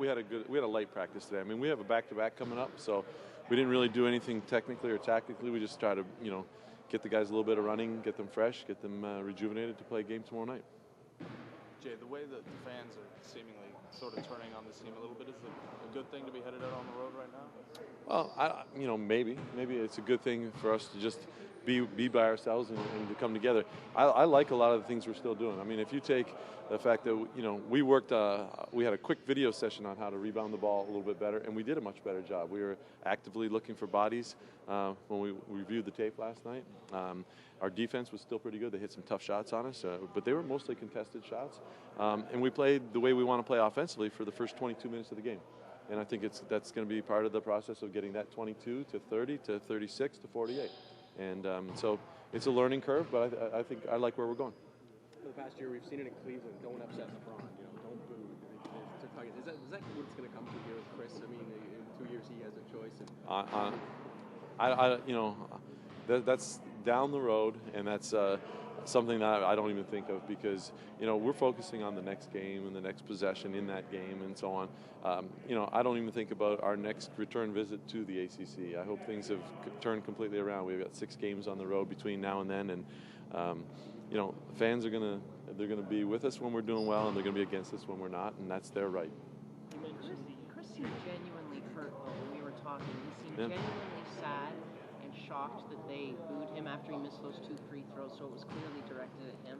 we had a light practice today. I mean, we have a back-to-back coming up, so we didn't really do anything technically or tactically. We just try to, get the guys a little bit of running, get them fresh, get them rejuvenated to play a game tomorrow night. Jay, the way that the fans are seemingly sort of turning on this team a little bit, is it a good thing to be headed out on the road right now? Well, maybe it's a good thing for us to just be by ourselves and to come together. I like a lot of the things we're still doing. I mean, if you take the fact that we worked, we had a quick video session on how to rebound the ball a little bit better, and we did a much better job. We were actively looking for bodies when we reviewed the tape last night. Our defense was still pretty good. They hit some tough shots on us, but they were mostly contested shots. And we played the way we want to play offensively for the first 22 minutes of the game. And I think that's going to be part of the process of getting that 22 to 30 to 36 to 48. And so it's a learning curve, but I think I like where we're going. For the past year, we've seen it in Cleveland. Don't upset LeBron. Don't boo. Is that what it's going to come to here with Chris? I mean, in 2 years he has a choice. That's down the road, and that's something that I don't even think of because we're focusing on the next game and the next possession in that game and so on. I don't even think about our next return visit to the ACC. I hope things have turned completely around. We've got 6 games on the road between now and then, and fans are gonna be with us when we're doing well, and they're gonna be against us when we're not, and that's their right. Chris seemed genuinely hurt when we were talking. He seemed genuinely sad and shocked that they booed him after he missed those 2 free throws, so it was clearly directed at him.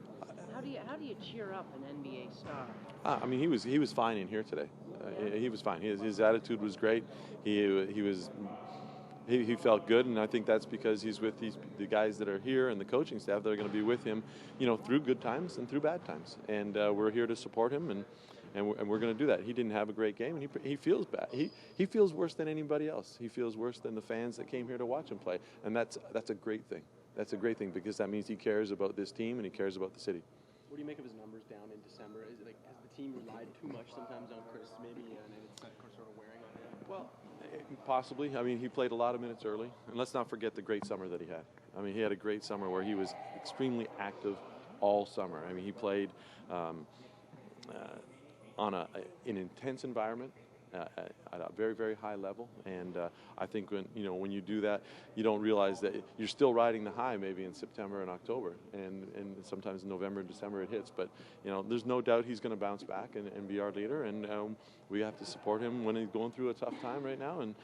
How do you cheer up an NBA star? I mean, he was fine in here today. He was fine. His attitude was great. He felt good, and I think that's because he's with the guys that are here and the coaching staff that are going to be with him, through good times and through bad times. And we're here to support him, and we're going to do that. He didn't have a great game, and he feels bad. He feels worse than anybody else. He feels worse than the fans that came here to watch him play, and that's a great thing. That's a great thing because that means he cares about this team and he cares about the city. What do you make of his numbers down in December? Is it has the team relied too much sometimes on Chris, maybe, and it's sort of wearing on him? Well, possibly. I mean, he played a lot of minutes early, and let's not forget the great summer that he had. I mean, he had a great summer where he was extremely active all summer. I mean, he played on an intense environment at a very, very high level, and I think when you do that, you don't realize that you're still riding the high maybe in September and October, and sometimes in November and December it hits. But there's no doubt he's going to bounce back and be our leader, and we have to support him when he's going through a tough time right now. And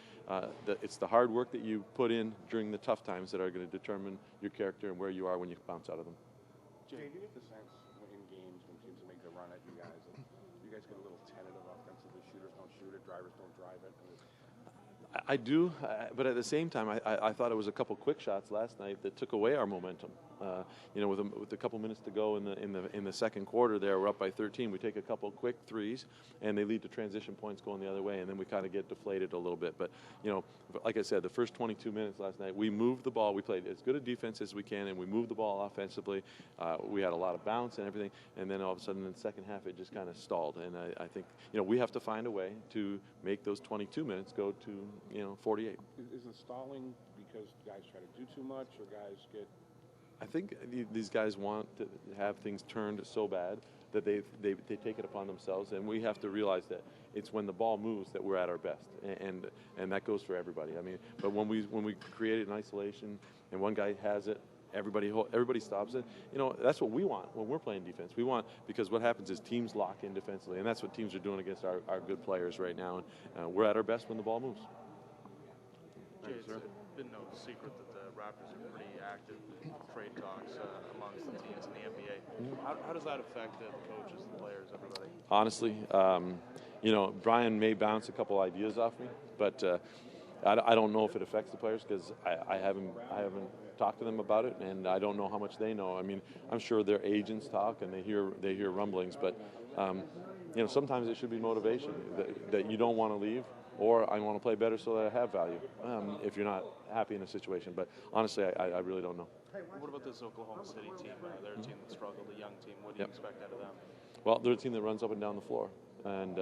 it's the hard work that you put in during the tough times that are going to determine your character and where you are when you bounce out of them. Jay, do you get the sense in games when teams make the run at you guys that you guys get a little tentative offensively? Shooters don't shoot it, drivers don't drive it. I do, but at the same time, I thought it was a couple quick shots last night that took away our momentum. With a couple minutes to go in the second quarter, there we're up by 13. We take a couple quick threes, and they lead to transition points going the other way, and then we kind of get deflated a little bit. But like I said, the first 22 minutes last night, we moved the ball. We played as good a defense as we can, and we moved the ball offensively. We had a lot of bounce and everything, and then all of a sudden in the second half, it just kind of stalled. And I think we have to find a way to make those 22 minutes go to 48. Is the stalling because guys try to do too much, or guys get? I think these guys want to have things turned so bad that they take it upon themselves, and we have to realize that it's when the ball moves that we're at our best, and that goes for everybody. I mean, but when we create it in isolation and one guy has it, everybody stops it. That's what we want when we're playing defense. We want, because what happens is teams lock in defensively, and that's what teams are doing against our good players right now. And we're at our best when the ball moves. Jay, it's been no secret that the Raptors are pretty active in trade talks amongst the teams in the NBA. How does that affect the coaches, the players, everybody? Honestly, Brian may bounce a couple ideas off me, but I don't know if it affects the players because I haven't talked to them about it, and I don't know how much they know. I mean, I'm sure their agents talk and they hear rumblings, but sometimes it should be motivation that you don't want to leave. Or I want to play better so that I have value if you're not happy in a situation. But honestly, I really don't know. What about this Oklahoma City team? They're a team that struggled, a young team. What do you expect out of them? Well, they're a team that runs up and down the floor. And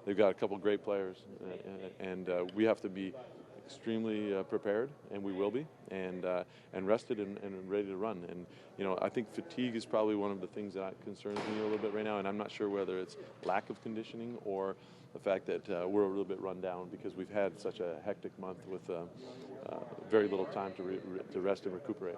they've got a couple great players. And we have to be extremely prepared, and we will be, and rested and ready to run. And I think fatigue is probably one of the things that concerns me a little bit right now. And I'm not sure whether it's lack of conditioning or the fact that we're a little bit run down because we've had such a hectic month with very little time to rest and recuperate.